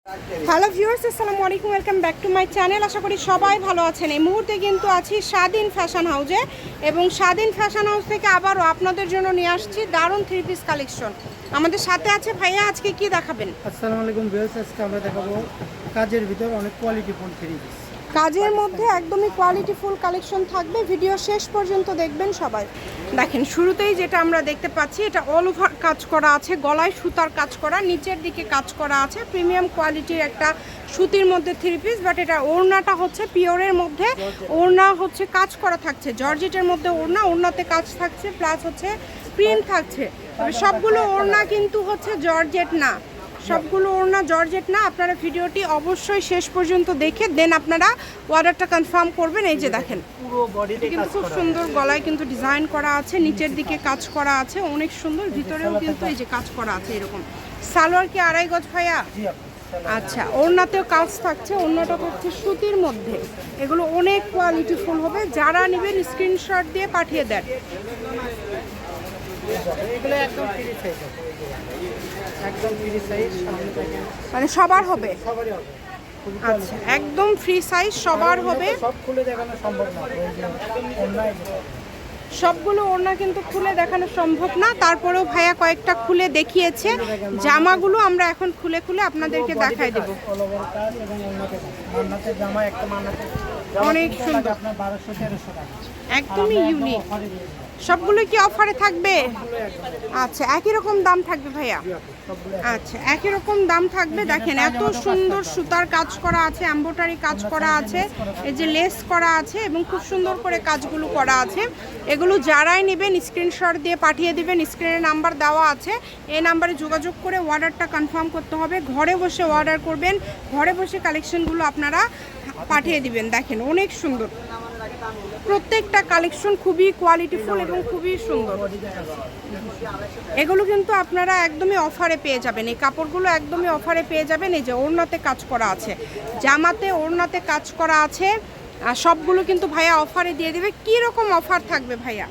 Hello viewers, আসসালামু আলাইকুম, welcome back to my channel. আশা করি সবাই ভালো আছেন। এই মুহূর্তে কিন্তু আছি স্বাধীন ফ্যাশন হাউসে, এবং স্বাধীন ফ্যাশন হাউস থেকে আবারও আপনাদের জন্য নিয়ে আসছি দারুণ থ্রি পিস কালেকশন। আমাদের সাথে আছে ভাইয়া, আজকে কি দেখাবেন? আসসালামু আলাইকুম ভিউয়ার্স, আজকে আমরা দেখাবো কাজের ভিতর অনেক কোয়ালিটিফুল থ্রি পিস। কাজের মধ্যে একদমই কোয়ালিটিফুল কালেকশন থাকবে, ভিডিও শেষ পর্যন্ত দেখবেন সবাই। দেখেন, শুরুতেই যেটা আমরা দেখতে পাচ্ছি, এটা অল ওভার কাজ করা আছে, গলায় সুতার কাজ করা, নিচের দিকে কাজ করা আছে। প্রিমিয়াম কোয়ালিটির একটা সুতির মধ্যে থ্রি পিস, বাট এটা ওড়নাটা হচ্ছে পিওরের মধ্যে, ওড়না হচ্ছে কাজ করা থাকছে, জর্জেটের মধ্যে ওড়না, ওড়নাতে কাজ থাকছে, প্লাস হচ্ছে প্রিন্ট থাকছে। তবে সবগুলো ওড়না কিন্তু হচ্ছে জর্জেট না, সবগুলো ওড়না জর্জেট না। আপনারা ভিডিওটি অবশ্যই শেষ পর্যন্ত দেখে দেন আপনারা অর্ডারটা কনফার্ম করবেন। এই যে দেখেন, পুরো বডিতে কিন্তু খুব সুন্দর গলায় কিন্তু ডিজাইন করা আছে, নিচের দিকে কাজ করা আছে, অনেক সুন্দর। ভিতরেও কিন্তু এই যে কাজ করা আছে এরকম। সালোয়ার কি আড়াই গজ ভাইয়া? আচ্ছা, ওড়নাতেও কাজ থাকছে, ওড়নাটা থাকছে সুতির মধ্যে। এগুলো অনেক কোয়ালিটিফুল হবে, যারা নেবেন স্ক্রিনশট দিয়ে পাঠিয়ে দেন। এগুলো একদম ফ্রি সাইজ, একদম ফ্রি সাইজ, মানে সবার হবে? সবারই হবে। আচ্ছা, একদম ফ্রি সাইজ সবার হবে। সব খুলে দেখানো সম্ভব না, অনলাইন সবগুলো ওড়না কিন্তু খুলে দেখানো সম্ভব না, তারপরেও ভাইয়া কয়েকটা খুলে দেখিয়েছে। জামাগুলো আমরা এখন খুলে খুলে আপনাদেরকে দেখাই দেব। মান্নাতের জামা একটা, মান্নাতের অনেক সুন্দর, আপনার 1200-1300 টাকা, একদমই ইউনিক। সবগুলো কি অফারে থাকবে? আচ্ছা, একই রকম দাম থাকবে ভাইয়া? আচ্ছা, একই রকম দাম থাকবে। দেখেন, এত সুন্দর সুতার কাজ করা আছে, এমব্রয়ডারি কাজ করা আছে, এই যে লেস করা আছে, এবং খুব সুন্দর করে কাজগুলো করা আছে। এগুলো যারাই নেবেন স্ক্রিনশট দিয়ে পাঠিয়ে দিবেন, স্ক্রিনে নাম্বার দেওয়া আছে, এই নাম্বারে যোগাযোগ করে অর্ডারটা কনফার্ম করতে হবে। ঘরে বসে অর্ডার করবেন, ঘরে বসে কালেকশনগুলো আপনারা পাঠিয়ে দিবেন। দেখেন, অনেক সুন্দর, প্রত্যেকটা কালেকশন খুবই কোয়ালিটিফুল এবং খুবই সুন্দর। এগুলো কিন্তু আপনারা একদমই অফারে পেয়ে যাবেন, এই কাপড়গুলো একদমই অফারে পেয়ে যাবেন। এই যে ওড়নাতে কাজ করা আছে, জামাতে ওড়নাতে কাজ করা আছে, আর সবগুলো কিন্তু ভাইয়া অফারে দিয়ে দেবে। কি রকম অফার থাকবে ভাইয়া?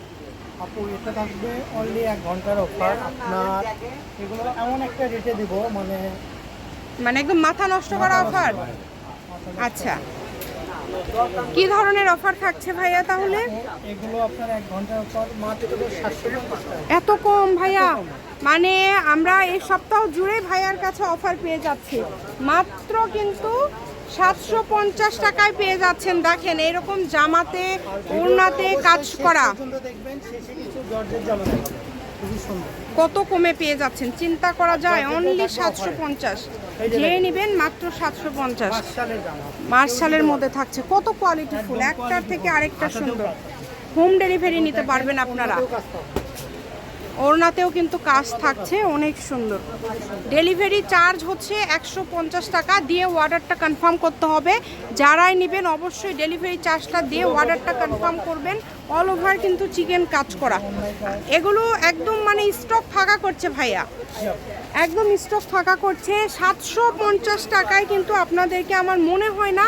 আপু, এটা থাকবে অনলি 1 ঘন্টার অফার। আপনার এগুলো এমন একটা রেটে দেব, মানে একদম মাথা নষ্ট করা অফার। আচ্ছা, কি ধরনের অফার থাকছে ভাইয়া তাহলে? এগুলো আপনার 1 ঘন্টার অফার মাত্র 750 টাকা। এত কম ভাইয়া? মানে আমরা এই সপ্তাহ জুড়ে ভাইয়ার কাছে অফার পেয়ে যাচ্ছি, মাত্র কিন্তু 750 টাকায় পেয়ে যাচ্ছেন। দেখেন, এরকম জামাতে ওড়নাতে কাজ করা, দেখবেন শেষে কিছু জর্জেট জামা দেখাবো, খুবই সুন্দর। কত কমে পেয়ে যাচ্ছেন, চিন্তা করা যায়। অনলি 750, যে নেবেন মাত্র 750। মার্শালের মধ্যে থাকছে, কত কোয়ালিটিফুল, একটার থেকে আরেকটা সুন্দর। হোম ডেলিভারি নিতে পারবেন আপনারা। ওড়নাতেও কিন্তু কাজ থাকছে, অনেক সুন্দর। ডেলিভারি চার্জ হচ্ছে 150 টাকা দিয়ে অর্ডারটা কনফার্ম করতে হবে। যারাই নেবেন অবশ্যই ডেলিভারি চার্জটা দিয়ে অর্ডারটা কনফার্ম করবেন। অল ওভার কিন্তু চিকেন কাজ করা। এগুলো একদম মানে স্টক ফাঁকা করছে ভাইয়া, একদম স্টক ফাঁকা করছে। 750 টাকায় কিন্তু আপনাদেরকে আমার মনে হয় না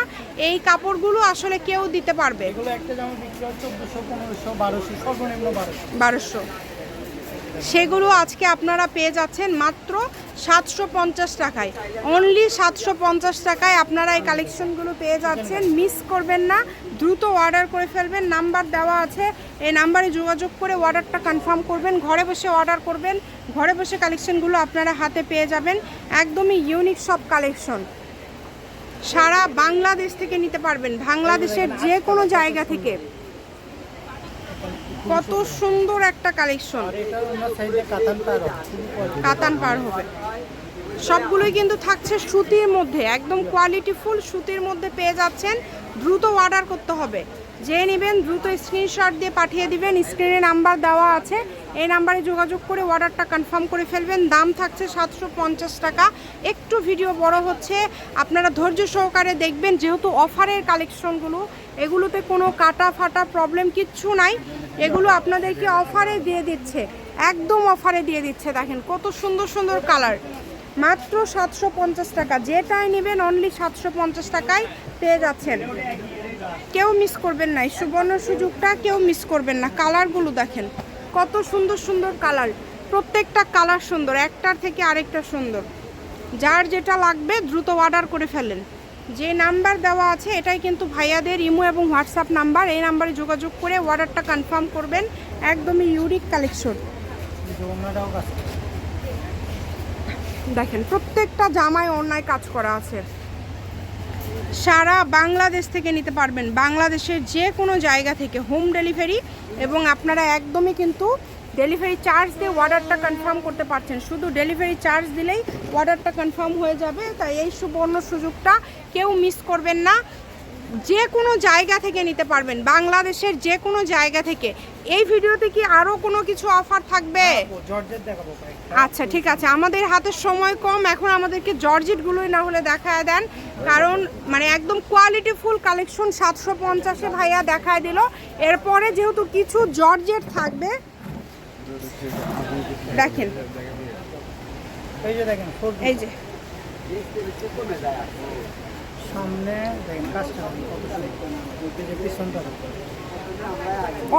এই কাপড়গুলো আসলে কেউ দিতে পারবে। এগুলো একটা জামা বিক্রি হয় 1400, 1500, 1200, সর্বনিম্ন 1200। সেগুলো আজকে আপনারা পেয়ে যাচ্ছেন মাত্র 750 টাকায়। অনলি 750 টাকায় আপনারা এই কালেকশনগুলো পেয়ে যাচ্ছেন। মিস করবেন না, দ্রুত অর্ডার করে ফেলবেন। নাম্বার দেওয়া আছে, এই নাম্বারে যোগাযোগ করে অর্ডারটা কনফার্ম করবেন। ঘরে বসে অর্ডার করবেন, ঘরে বসে কালেকশনগুলো আপনারা হাতে পেয়ে যাবেন। একদমই ইউনিক সব কালেকশন, সারা বাংলাদেশ থেকে নিতে পারবেন, বাংলাদেশের যে কোনো জায়গা থেকে। কত সুন্দর একটা কালেকশন, কাতান পার হবে। সবগুলোই কিন্তু থাকছে সুতির মধ্যে, একদম কোয়ালিটিফুল সুতির মধ্যে পেয়ে যাচ্ছেন। দ্রুত অর্ডার করতে হবে, যে নেবেন দ্রুত স্ক্রিনশট দিয়ে পাঠিয়ে দিবেন। স্ক্রিনে নাম্বার দেওয়া আছে, এই নাম্বারে যোগাযোগ করে অর্ডারটা কনফার্ম করে ফেলবেন। দাম থাকছে 750 টাকা। একটু ভিডিও বড় হচ্ছে, আপনারা ধৈর্য সহকারে দেখবেন, যেহেতু অফারের কালেকশনগুলো, এগুলোতে কোনো কাটা ফাটা প্রবলেম কিচ্ছু নাই। এগুলো আপনাদেরকে অফারে দিয়ে দিচ্ছে, একদম অফারে দিয়ে দিচ্ছে। দেখেন কত সুন্দর সুন্দর কালার, মাত্র 750 টাকা। যেটাই নেবেন অনলি 750 টাকায় পেয়ে যাচ্ছেন। কেউ মিস করবেন না, এই সুবর্ণ সুযোগটা কেউ মিস করবেন না। কালারগুলো দেখেন কত সুন্দর সুন্দর কালার, প্রত্যেকটা কালার সুন্দর, একটার থেকে আরেকটা সুন্দর। যার যেটা লাগবে দ্রুত অর্ডার করে ফেলেন। যে নাম্বার দেওয়া আছে এটাই কিন্তু ভাইয়াদের ইমো এবং হোয়াটসঅ্যাপ নাম্বার, এই নাম্বারে যোগাযোগ করে অর্ডারটা কনফার্ম করবেন। একদমই ইউনিক কালেকশন। দেখেন প্রত্যেকটা জামায় অন্যায় কাজ করা আছে। সারা বাংলাদেশ থেকে নিতে পারবেন, বাংলাদেশের যে কোনো জায়গা থেকে হোম ডেলিভারি, এবং আপনারা একদমই কিন্তু ডেলিভারি চার্জ দিয়ে অর্ডারটা কনফার্ম করতে পারছেন। শুধু ডেলিভারি চার্জ দিলেই অর্ডারটা কনফার্ম হয়ে যাবে। তাই এই সুবর্ণ সুযোগটা কেউ মিস করবেন না। যে কোনো জায়গা থেকে নিতে পারবেন, বাংলাদেশের যে কোনো জায়গা থেকে। এই ভিডিওতে কি আরও কোনো কিছু অফার থাকবে? আচ্ছা ঠিক আছে, আমাদের হাতে সময় কম, এখন আমাদেরকে জর্জেটগুলোই না হলে দেখায় দেন, কারণ মানে একদম কোয়ালিটি ফুল কালেকশন 750-এ ভাইয়া দেখায় দিল। এরপরে যেহেতু কিছু জর্জেট থাকবে, দেখেন এই যে সামনে দেখেন কাজটা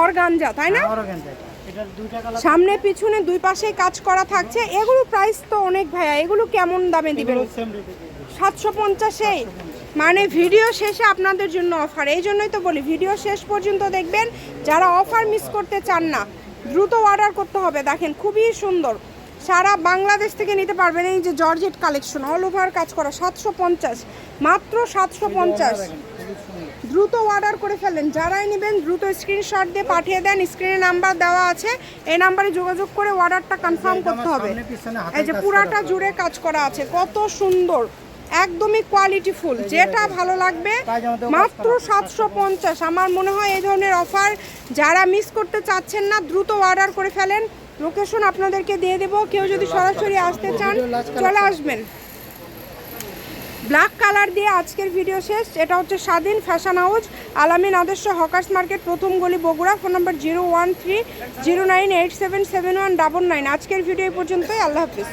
অর্গানজা, তাই না? অর্গানজা, এটার দুইটা কালার, সামনে পিছনে দুই পাশে কাজ করা থাকছে। এগুলো প্রাইস তো অনেক ভাইয়া, এগুলো কেমন দামে দিবেন? 750-এ। মানে ভিডিও শেষে আপনাদের জন্য অফার, এই জন্যই তো বলি ভিডিও শেষ পর্যন্ত দেখবেন। যারা অফার মিস করতে চান না, দ্রুত অর্ডার করতে হবে। দেখেন খুবই সুন্দর, সারা বাংলাদেশ থেকে নিতে পারবেন। এই যে জর্জেট কালেকশন অল ওভার কাজ করা, 750, মাত্র 750। দ্রুত অর্ডার করে ফেলেন, যারাই নেবেন দ্রুত স্ক্রিনশট দিয়ে পাঠিয়ে দেন। স্ক্রিনে নাম্বার দেওয়া আছে, এই নাম্বারে যোগাযোগ করে অর্ডারটা কনফার্ম করতে হবে। এই যে পুরাটা জুড়ে কাজ করা আছে, কত সুন্দর, একদমই কোয়ালিটি ফুল। যেটা ভালো লাগবে মাত্র 750। আমার মনে হয় এই ধরনের অফার যারা মিস করতে চাচ্ছেন না, দ্রুত অর্ডার করে ফেলেন। লোকেশন আপনাদেরকে দিয়ে দেবো, কেউ যদি সরাসরি আসতে চান চলে আসবেন। ব্ল্যাক কালার দিয়ে আজকের ভিডিও শেষ। এটা হচ্ছে স্বাধীন ফ্যাশন হাউস, আলামিন আদর্শ হকার্স মার্কেট, প্রথম গলি, বগুড়া। ফোন নম্বর 01309877199। আজকের ভিডিও এই পর্যন্তই। আল্লাহ হাফিজ।